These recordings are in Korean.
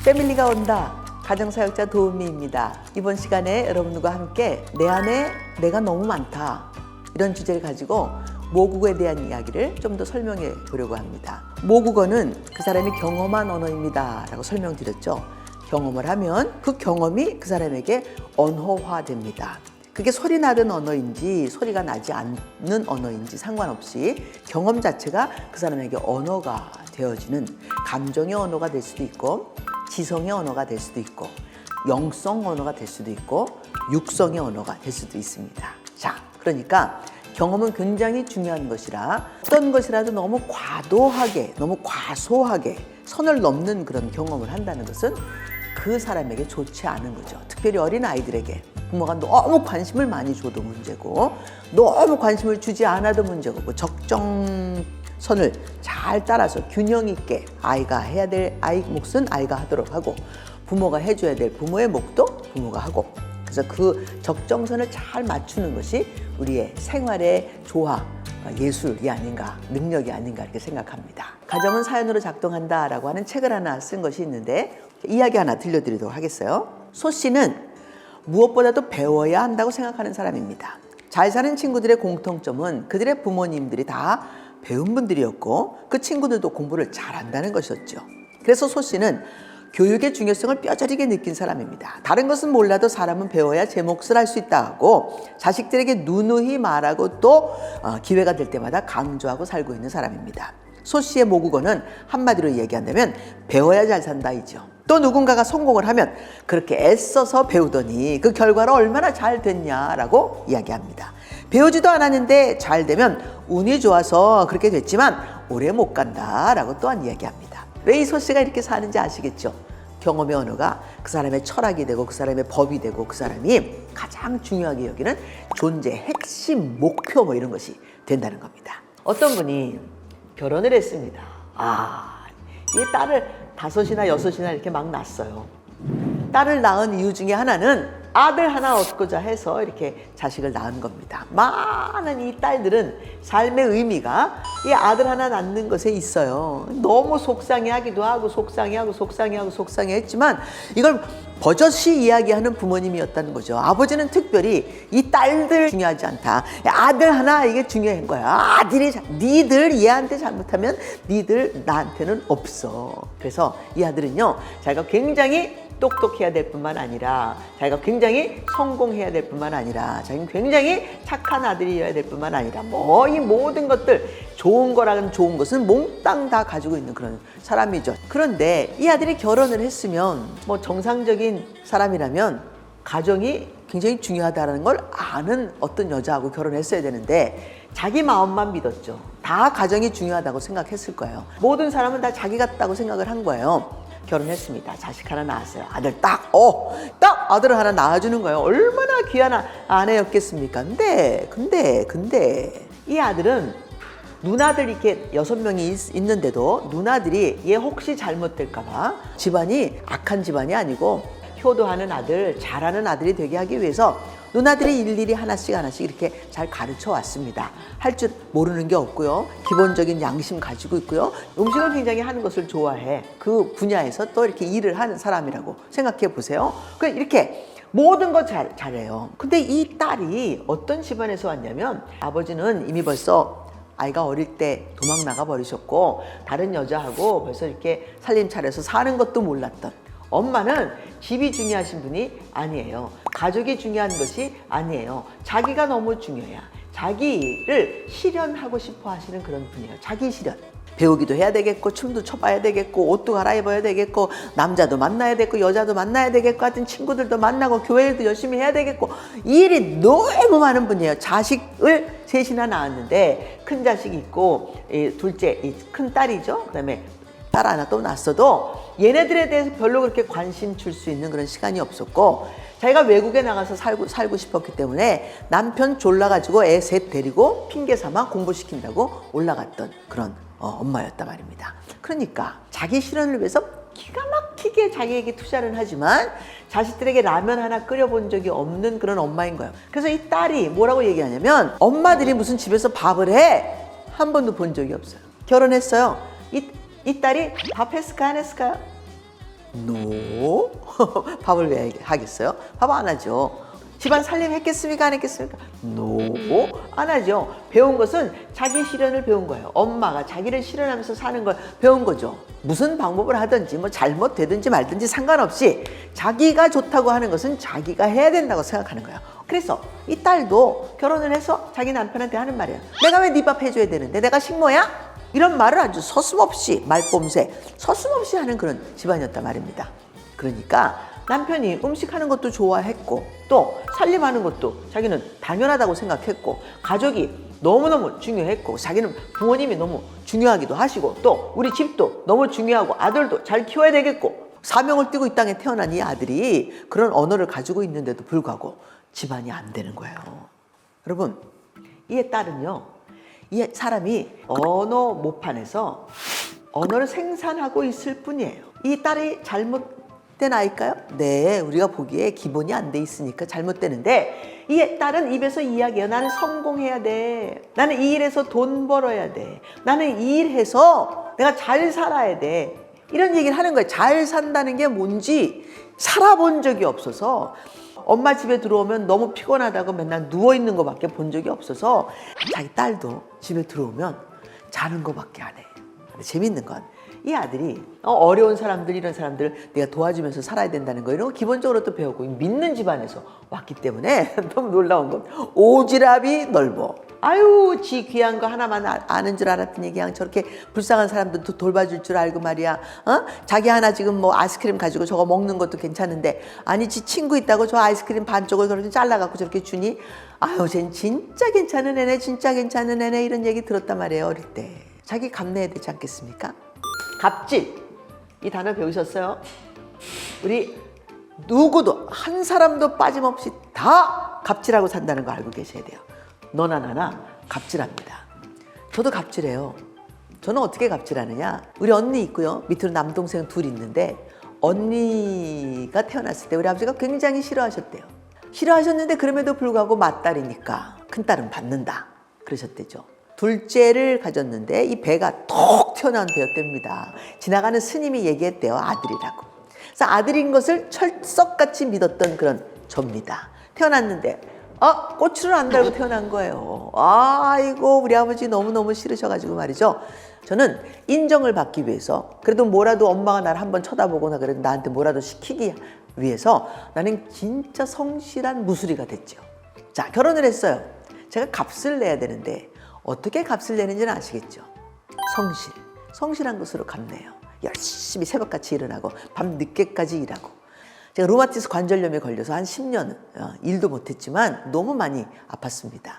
패밀리가 온다. 가정사역자 도우미입니다. 이번 시간에 여러분들과 함께 내 안에 내가 너무 많다. 이런 주제를 가지고 모국어에 대한 이야기를 좀 더 설명해 보려고 합니다. 모국어는 그 사람이 경험한 언어입니다. 라고 설명드렸죠. 경험을 하면 그 경험이 그 사람에게 언어화됩니다. 그게 소리 나는 언어인지 소리가 나지 않는 언어인지 상관없이 경험 자체가 그 사람에게 언어가 되어지는 감정의 언어가 될 수도 있고 지성의 언어가 될 수도 있고 영성 언어가 될 수도 있고 육성의 언어가 될 수도 있습니다. 자, 그러니까 경험은 굉장히 중요한 것이라 어떤 것이라도 너무 과도하게, 너무 과소하게 선을 넘는 그런 경험을 한다는 것은 그 사람에게 좋지 않은 거죠. 특별히 어린 아이들에게 부모가 너무 관심을 많이 줘도 문제고 너무 관심을 주지 않아도 문제고 그 적정선을 잘 따라서 균형 있게 아이가 해야 될 아이 몫은 아이가 하도록 하고 부모가 해줘야 될 부모의 몫도 부모가 하고 그래서 그 적정선을 잘 맞추는 것이 우리의 생활의 조화, 예술이 아닌가, 능력이 아닌가 이렇게 생각합니다. 가정은 사연으로 작동한다라고 하는 책을 하나 쓴 것이 있는데 이야기 하나 들려드리도록 하겠어요. 소 씨는 무엇보다도 배워야 한다고 생각하는 사람입니다. 잘 사는 친구들의 공통점은 그들의 부모님들이 다 배운 분들이었고 그 친구들도 공부를 잘한다는 것이었죠. 그래서 소 씨는 교육의 중요성을 뼈저리게 느낀 사람입니다. 다른 것은 몰라도 사람은 배워야 제 몫을 할 수 있다고 자식들에게 누누이 말하고 또 기회가 될 때마다 강조하고 살고 있는 사람입니다. 소 씨의 모국어는 한마디로 얘기한다면 배워야 잘 산다이죠. 또 누군가가 성공을 하면 그렇게 애써서 배우더니 그 결과로 얼마나 잘 됐냐라고 이야기합니다. 배우지도 않았는데 잘 되면 운이 좋아서 그렇게 됐지만 오래 못 간다라고 또한 이야기합니다. 왜 이 소 씨가 이렇게 사는지 아시겠죠? 경험의 언어가 그 사람의 철학이 되고 그 사람의 법이 되고 그 사람이 가장 중요하게 여기는 존재, 핵심, 목표 뭐 이런 것이 된다는 겁니다. 어떤 분이 결혼을 했습니다. 이 딸을 5이나 6이나 이렇게 막 낳았어요. 딸을 낳은 이유 중에 하나는 아들 하나 얻고자 해서 이렇게 자식을 낳은 겁니다. 많은 이 딸들은 삶의 의미가 이 아들 하나 낳는 것에 있어요. 너무 속상해하기도 하고 속상해했지만 이걸 버젓이 이야기하는 부모님이었다는 거죠. 아버지는 특별히 이 딸들 중요하지 않다. 아들 하나 이게 중요한 거야. 니들 얘한테 잘못하면 니들 나한테는 없어. 그래서 이 아들은요, 자기가 굉장히 똑똑해야 될 뿐만 아니라 자기가 굉장히 성공해야 될 뿐만 아니라 자기는 굉장히 착한 아들이어야 될 뿐만 아니라 이 모든 것들 좋은 거라는 좋은 것은 몽땅 다 가지고 있는 그런 사람이죠. 그런데 이 아들이 결혼을 했으면 정상적인 사람이라면 가정이 굉장히 중요하다는 걸 아는 어떤 여자하고 결혼했어야 되는데 자기 마음만 믿었죠. 다 가정이 중요하다고 생각했을 거예요. 모든 사람은 다 자기 같다고 생각을 한 거예요. 결혼했습니다. 자식 하나 낳았어요. 아들 딱 아들을 하나 낳아주는 거예요. 얼마나 귀한 아내였겠습니까? 근데 이 아들은 누나들 이렇게 6명이 있는데도 누나들이 얘 혹시 잘못될까봐 집안이 악한 집안이 아니고 효도하는 아들, 잘하는 아들이 되게 하기 위해서 누나들이 일일이 하나씩 이렇게 잘 가르쳐 왔습니다. 할 줄 모르는 게 없고요. 기본적인 양심 가지고 있고요. 음식을 굉장히 하는 것을 좋아해. 그 분야에서 또 이렇게 일을 하는 사람이라고 생각해 보세요. 이렇게 모든 거 잘해요. 근데 이 딸이 어떤 집안에서 왔냐면 아버지는 이미 벌써 아이가 어릴 때 도망 나가 버리셨고 다른 여자하고 벌써 이렇게 살림 차려서 사는 것도 몰랐던 엄마는 집이 중요하신 분이 아니에요. 가족이 중요한 것이 아니에요. 자기가 너무 중요해요. 자기를 실현하고 싶어 하시는 그런 분이에요. 자기 실현. 배우기도 해야 되겠고 춤도 춰봐야 되겠고 옷도 갈아입어야 되겠고 남자도 만나야 되겠고 여자도 만나야 되겠고 하여튼 친구들도 만나고 교회도 열심히 해야 되겠고 일이 너무 많은 분이에요. 자식을 셋이나 낳았는데 큰 자식이 있고 둘째 큰 딸이죠. 그다음에 딸 하나 또 낳았어도 얘네들에 대해서 별로 그렇게 관심 줄 수 있는 그런 시간이 없었고 자기가 외국에 나가서 살고 싶었기 때문에 남편 졸라가지고 애 셋 데리고 핑계 삼아 공부시킨다고 올라갔던 그런 엄마였단 말입니다. 그러니까 자기 실현을 위해서 기가 막히게 자기에게 투자를 하지만 자식들에게 라면 하나 끓여본 적이 없는 그런 엄마인 거예요. 그래서 이 딸이 뭐라고 얘기하냐면 엄마들이 무슨 집에서 밥을 해? 한 번도 본 적이 없어요. 결혼했어요. 이 딸이 밥 했을까 안 했을까요? No. 밥을 왜 하겠어요? 밥 안 하죠. 집안 살림 했겠습니까? 안 했겠습니까? No. 안 하죠. 배운 것은 자기 실현을 배운 거예요. 엄마가 자기를 실현하면서 사는 걸 배운 거죠. 무슨 방법을 하든지 뭐 잘못되든지 말든지 상관없이 자기가 좋다고 하는 것은 자기가 해야 된다고 생각하는 거예요. 그래서 이 딸도 결혼을 해서 자기 남편한테 하는 말이에요. 내가 왜 네 밥 해줘야 되는데? 내가 식모야? 이런 말을 아주 서슴없이, 말뽐새 서슴없이 하는 그런 집안이었단 말입니다. 그러니까 남편이 음식하는 것도 좋아했고 또 살림하는 것도 자기는 당연하다고 생각했고 가족이 너무너무 중요했고 자기는 부모님이 너무 중요하기도 하시고 또 우리 집도 너무 중요하고 아들도 잘 키워야 되겠고 사명을 띠고 이 땅에 태어난 이 아들이 그런 언어를 가지고 있는데도 불구하고 집안이 안 되는 거예요. 여러분, 이 딸은요, 이 사람이 언어 모판에서 언어를 생산하고 있을 뿐이에요. 이 딸이 잘못된 아이일까요? 네, 우리가 보기에 기본이 안 돼 있으니까 잘못되는데 이 딸은 입에서 이야기해요. 나는 성공해야 돼. 나는 이 일해서 돈 벌어야 돼. 나는 이 일해서 내가 잘 살아야 돼. 이런 얘기를 하는 거예요. 잘 산다는 게 뭔지 살아본 적이 없어서 엄마 집에 들어오면 너무 피곤하다고 맨날 누워있는 것밖에 본 적이 없어서 자기 딸도 집에 들어오면 자는 것밖에 안 해. 근데 재밌는 건 이 아들이 어려운 사람들 이런 사람들 내가 도와주면서 살아야 된다는 거 이런 거 기본적으로 또 배우고 믿는 집안에서 왔기 때문에 너무 놀라운 건 오지랖이 넓어. 아유 지 귀한 거 하나만 아는 줄 알았더니 그냥 저렇게 불쌍한 사람들도 돌봐줄 줄 알고 말이야. 자기 하나 지금 뭐 아이스크림 가지고 저거 먹는 것도 괜찮은데 아니 지 친구 있다고 저 아이스크림 반쪽을 그렇게 잘라갖고 저렇게 주니 아유 쟨 진짜 괜찮은 애네 진짜 괜찮은 애네 이런 얘기 들었단 말이에요. 어릴 때 자기 감내해야 되지 않겠습니까? 갑질 이 단어 배우셨어요? 우리 누구도 한 사람도 빠짐없이 다 갑질하고 산다는 거 알고 계셔야 돼요. 너나 나나 갑질합니다. 저도 갑질해요. 저는 어떻게 갑질하느냐? 우리 언니 있고요. 밑으로 남동생 둘 있는데 언니가 태어났을 때 우리 아버지가 굉장히 싫어하셨대요. 싫어하셨는데 그럼에도 불구하고 맏딸이니까 큰딸은 받는다 그러셨대죠. 둘째를 가졌는데 이 배가 톡 튀어나온 배였답니다. 지나가는 스님이 얘기했대요. 아들이라고. 그래서 아들인 것을 철석같이 믿었던 그런 접니다. 태어났는데 꼬추를 안 달고 태어난 거예요. 아이고 우리 아버지 너무너무 싫으셔가지고 말이죠. 저는 인정을 받기 위해서 그래도 뭐라도 엄마가 나를 한번 쳐다보거나 그래도 나한테 뭐라도 시키기 위해서 나는 진짜 성실한 무수리가 됐죠. 자, 결혼을 했어요. 제가 값을 내야 되는데 어떻게 값을 내는지는 아시겠죠? 성실한 것으로 값내요. 열심히 새벽같이 일어나고 밤 늦게까지 일하고. 제가 루마티스 관절염에 걸려서 한 10년 일도 못했지만 너무 많이 아팠습니다.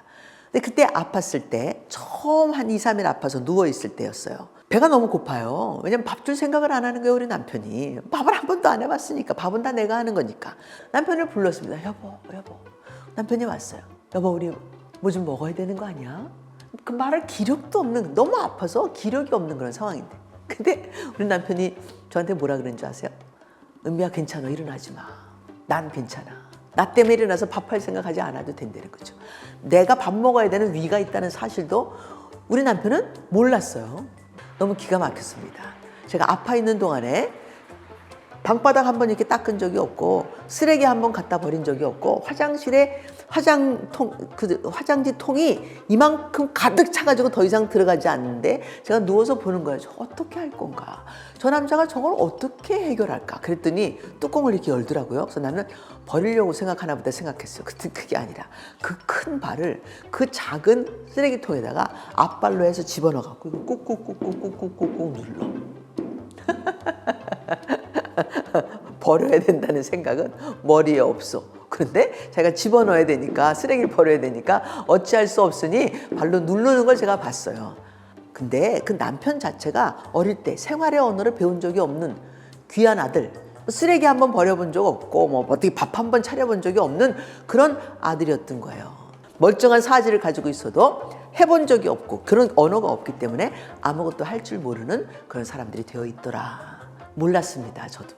근데 그때 아팠을 때 처음 한 2, 3일 아파서 누워있을 때였어요. 배가 너무 고파요. 왜냐면 밥 줄 생각을 안 하는 거예요, 우리 남편이. 밥을 한 번도 안 해봤으니까. 밥은 다 내가 하는 거니까. 남편을 불렀습니다. 여보. 남편이 왔어요. 여보, 우리 뭐 좀 먹어야 되는 거 아니야? 그 말할 기력도 없는, 너무 아파서 기력이 없는 그런 상황인데. 근데 우리 남편이 저한테 뭐라 그러는 줄 아세요? 은미야 괜찮아, 일어나지 마. 난 괜찮아. 나 때문에 일어나서 밥할 생각하지 않아도 된다는 거죠. 내가 밥 먹어야 되는 위가 있다는 사실도 우리 남편은 몰랐어요. 너무 기가 막혔습니다. 제가 아파 있는 동안에 방바닥 한번 이렇게 닦은 적이 없고 쓰레기 한번 갖다 버린 적이 없고 화장실에 화장지 통이 이만큼 가득 차가지고 더 이상 들어가지 않는데 제가 누워서 보는 거예요. 저 어떻게 할 건가? 저 남자가 저걸 어떻게 해결할까? 그랬더니 뚜껑을 이렇게 열더라고요. 그래서 나는 버리려고 생각하나 보다 생각했어요. 그게 아니라 그 큰 발을 그 작은 쓰레기통에다가 앞발로 해서 집어넣어갖고 이거 꾹꾹꾹꾹꾹꾹꾹 눌러. 버려야 된다는 생각은 머리에 없어. 그런데 자기가 집어넣어야 되니까 쓰레기를 버려야 되니까 어찌할 수 없으니 발로 누르는 걸 제가 봤어요. 근데 그 남편 자체가 어릴 때 생활의 언어를 배운 적이 없는 귀한 아들, 쓰레기 한번 버려본 적 없고 뭐 어떻게 밥 한번 차려본 적이 없는 그런 아들이었던 거예요. 멀쩡한 사지를 가지고 있어도 해본 적이 없고 그런 언어가 없기 때문에 아무것도 할 줄 모르는 그런 사람들이 되어 있더라. 몰랐습니다. 저도.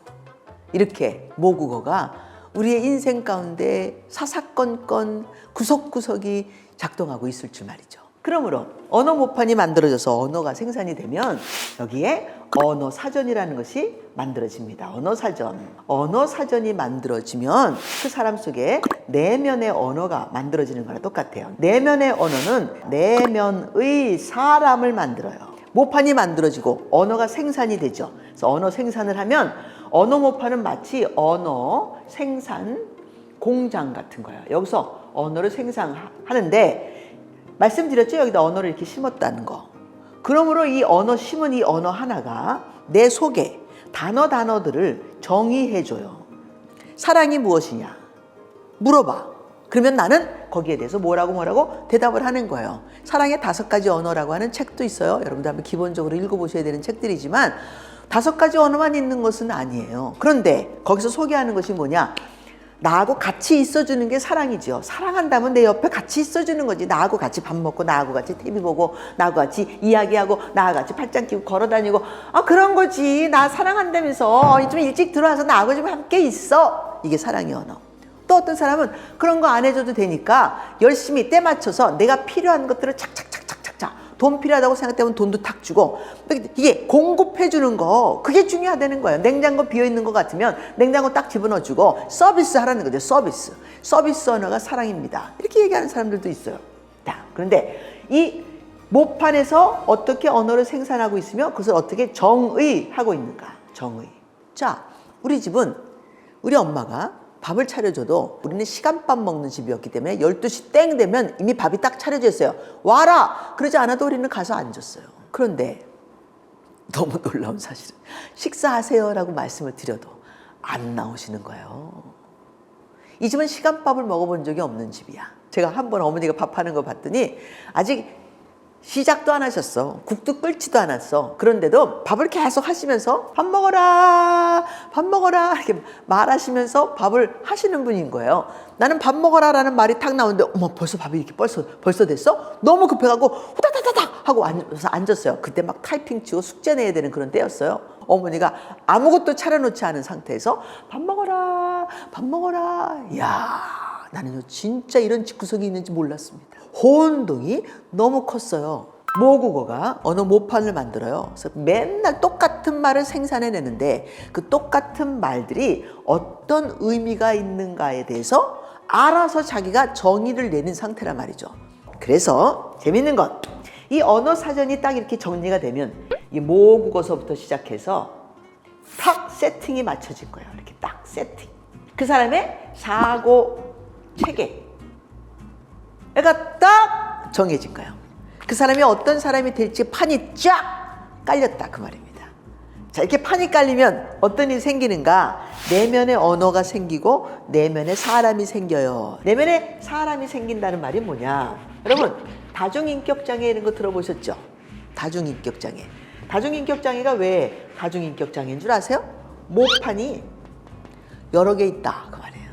이렇게 모국어가 우리의 인생 가운데 사사건건 구석구석이 작동하고 있을 줄 말이죠. 그러므로 언어 모판이 만들어져서 언어가 생산이 되면 여기에 언어 사전이라는 것이 만들어집니다. 언어 사전. 언어 사전이 만들어지면 그 사람 속에 내면의 언어가 만들어지는 거랑 똑같아요. 내면의 언어는 내면의 사람을 만들어요. 모판이 만들어지고 언어가 생산이 되죠. 그래서 언어 생산을 하면 언어 모판은 마치 언어 생산 공장 같은 거예요. 여기서 언어를 생산하는데 말씀드렸죠? 여기다 언어를 이렇게 심었다는 거. 그러므로 이 언어 심은 이 언어 하나가 내 속에 단어들을 정의해줘요. 사랑이 무엇이냐? 물어봐. 그러면 나는 거기에 대해서 뭐라고 대답을 하는 거예요. 사랑의 5가지 언어라고 하는 책도 있어요. 여러분들 한번 기본적으로 읽어보셔야 되는 책들이지만 5가지 언어만 있는 것은 아니에요. 그런데 거기서 소개하는 것이 뭐냐? 나하고 같이 있어주는 게 사랑이죠. 사랑한다면 내 옆에 같이 있어주는 거지. 나하고 같이 밥 먹고, 나하고 같이 TV 보고, 나하고 같이 이야기하고, 나하고 같이 팔짱 끼고 걸어다니고, 그런 거지. 나 사랑한다면서 좀 일찍 들어와서 나하고 좀 함께 있어. 이게 사랑의 언어. 또 어떤 사람은 그런 거 안 해줘도 되니까 열심히 때 맞춰서 내가 필요한 것들을 착착착착착착 돈 필요하다고 생각되면 돈도 탁 주고, 이게 공급해 주는 거, 그게 중요하다는 거예요. 냉장고 비어있는 것 같으면 냉장고 딱 집어넣어 주고 서비스 하라는 거죠. 서비스 언어가 사랑입니다. 이렇게 얘기하는 사람들도 있어요. 그런데 이 모판에서 어떻게 언어를 생산하고 있으며 그것을 어떻게 정의하고 있는가. 정의. 자, 우리 집은 우리 엄마가 밥을 차려줘도 우리는 시간밥 먹는 집이었기 때문에 12시 땡 되면 이미 밥이 딱 차려져 있어요. 와라! 그러지 않아도 우리는 가서 앉았어요. 그런데 너무 놀라운 사실은 식사하세요라고 말씀을 드려도 안 나오시는 거예요. 이 집은 시간밥을 먹어본 적이 없는 집이야. 제가 한번 어머니가 밥하는 거 봤더니 아직 시작도 안 하셨어. 국도 끓지도 않았어. 그런데도 밥을 계속 하시면서 밥 먹어라 이렇게 말하시면서 밥을 하시는 분인 거예요. 나는 밥 먹어라라는 말이 탁 나오는데 어머 벌써 밥이 이렇게 벌써 됐어? 너무 급해가고 후다다다닥 하고 앉았어요. 그때 막 타이핑 치고 숙제 내야 되는 그런 때였어요. 어머니가 아무것도 차려놓지 않은 상태에서 밥 먹어라. 이야, 나는 진짜 이런 집구석이 있는지 몰랐습니다. 혼동이 너무 컸어요. 모국어가 언어 모판을 만들어요. 그래서 맨날 똑같은 말을 생산해내는데 그 똑같은 말들이 어떤 의미가 있는가에 대해서 알아서 자기가 정의를 내는 상태란 말이죠. 그래서 재밌는 건 이 언어 사전이 딱 이렇게 정리가 되면 이 모국어서부터 시작해서 탁 세팅이 맞춰진 거예요. 이렇게 딱 세팅. 그 사람의 사고 체계 가 딱 정해진 거예요. 그 사람이 어떤 사람이 될지 판이 쫙 깔렸다 그 말입니다. 자, 이렇게 판이 깔리면 어떤 일이 생기는가? 내면의 언어가 생기고 내면의 사람이 생겨요. 내면의 사람이 생긴다는 말이 뭐냐? 여러분 다중인격장애 이런 거 들어보셨죠? 다중인격장애. 다중인격장애가 왜 다중인격장애인 줄 아세요? 모판이 여러 개 있다 그 말이에요.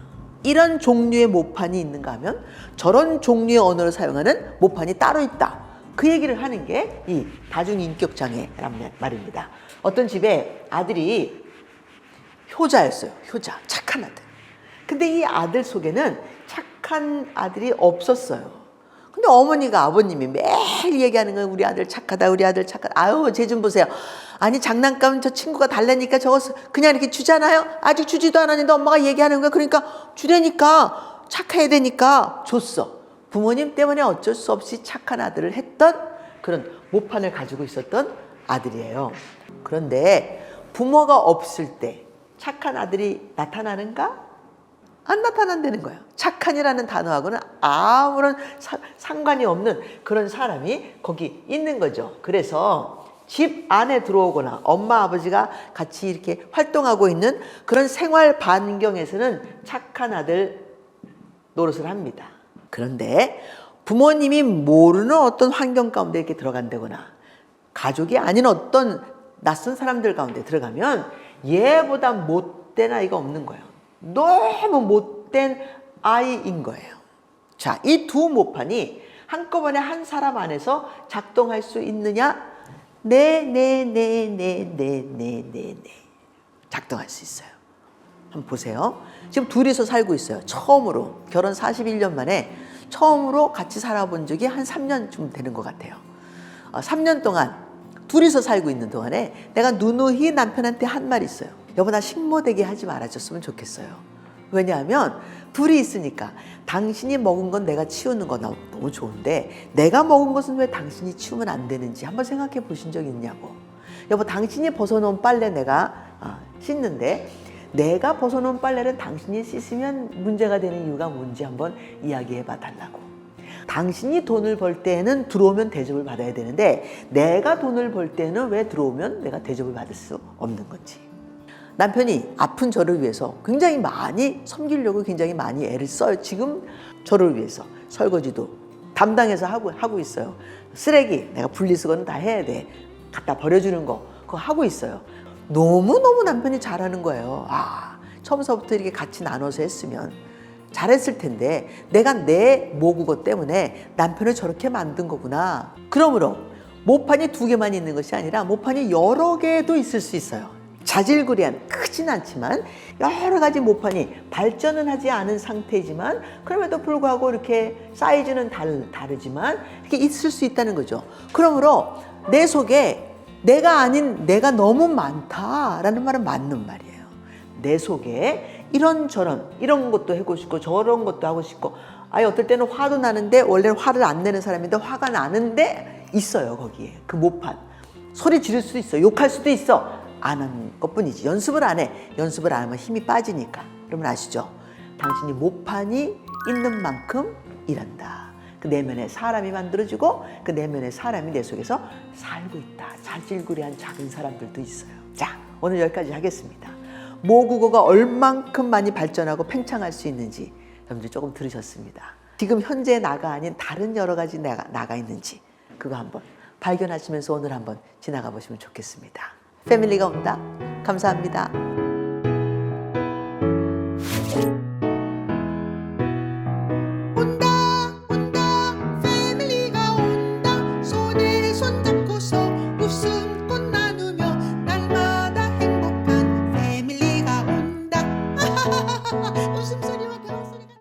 이런 종류의 모판이 있는가 하면 저런 종류의 언어를 사용하는 모판이 따로 있다. 그 얘기를 하는 게 이 다중인격장애란 말입니다. 어떤 집에 아들이 효자였어요. 효자, 착한 아들. 근데 이 아들 속에는 착한 아들이 없었어요. 근데 어머니가 아버님이 매일 얘기하는 건 우리 아들 착하다, 우리 아들 착하다. 아유, 쟤 좀 보세요. 아니 장난감 저 친구가 달라니까 저거 그냥 이렇게 주잖아요. 아직 주지도 않았는데 엄마가 얘기하는 거야. 그러니까 주되니까 착해야 되니까 줬어. 부모님 때문에 어쩔 수 없이 착한 아들을 했던 그런 모판을 가지고 있었던 아들이에요. 그런데 부모가 없을 때 착한 아들이 나타나는가? 안 나타난다는 거예요. 착한이라는 단어하고는 아무런 상관이 없는 그런 사람이 거기 있는 거죠. 그래서 집 안에 들어오거나 엄마 아버지가 같이 이렇게 활동하고 있는 그런 생활 반경에서는 착한 아들 노릇을 합니다. 그런데 부모님이 모르는 어떤 환경 가운데 이렇게 들어간다거나 가족이 아닌 어떤 낯선 사람들 가운데 들어가면 얘보다 못된 아이가 없는 거예요. 너무 못된 아이인 거예요. 자, 이 두 모판이 한꺼번에 한 사람 안에서 작동할 수 있느냐? 네. 작동할 수 있어요. 한번 보세요. 지금 둘이서 살고 있어요. 처음으로 결혼 41년 만에 처음으로 같이 살아본 적이 한 3년쯤 되는 것 같아요. 3년 동안 둘이서 살고 있는 동안에 내가 누누이 남편한테 한 말이 있어요. 여보, 나 식모되게 하지 말아줬으면 좋겠어요. 왜냐하면 둘이 있으니까 당신이 먹은 건 내가 치우는 거 너무 좋은데 내가 먹은 것은 왜 당신이 치우면 안 되는지 한번 생각해 보신 적 있냐고. 여보, 당신이 벗어놓은 빨래 내가 씻는데 내가 벗어놓은 빨래를 당신이 씻으면 문제가 되는 이유가 뭔지 한번 이야기해 봐 달라고. 당신이 돈을 벌 때는 들어오면 대접을 받아야 되는데 내가 돈을 벌 때는 왜 들어오면 내가 대접을 받을 수 없는 건지. 남편이 아픈 저를 위해서 굉장히 많이 섬기려고 굉장히 많이 애를 써요. 지금 저를 위해서 설거지도 담당해서 하고 있어요. 쓰레기 내가 분리수거는 다 해야 돼. 갖다 버려주는 거 그거 하고 있어요. 너무너무 남편이 잘하는 거예요. 처음서부터 이렇게 같이 나눠서 했으면 잘했을 텐데 내가 내 모국어 때문에 남편을 저렇게 만든 거구나. 그러므로 모판이 2개만 있는 것이 아니라 모판이 여러 개도 있을 수 있어요. 자질구레한 크진 않지만 여러 가지 모판이 발전은 하지 않은 상태이지만 그럼에도 불구하고 이렇게 사이즈는 다르지만 이렇게 있을 수 있다는 거죠. 그러므로 내 속에 내가 아닌 내가 너무 많다라는 말은 맞는 말이에요. 내 속에 이런저런 이런 것도 하고 싶고 저런 것도 하고 싶고 어떨 때는 화도 나는데 원래는 화를 안 내는 사람인데 화가 나는데 있어요. 거기에 그 모판 소리 지를 수도 있어. 욕할 수도 있어. 안 하는 것뿐이지. 연습을 안 해. 연습을 안 하면 힘이 빠지니까. 여러분 아시죠? 당신이 모판이 있는 만큼 일한다. 그 내면에 사람이 만들어지고 그 내면에 사람이 내 속에서 살고 있다. 자질구레한 작은 사람들도 있어요. 자, 오늘 여기까지 하겠습니다. 모국어가 얼만큼 많이 발전하고 팽창할 수 있는지 여러분들 조금 들으셨습니다. 지금 현재 나가 아닌 다른 여러 가지 나가 있는지 그거 한번 발견하시면서 오늘 한번 지나가 보시면 좋겠습니다. 패밀리가 온다. 감사합니다.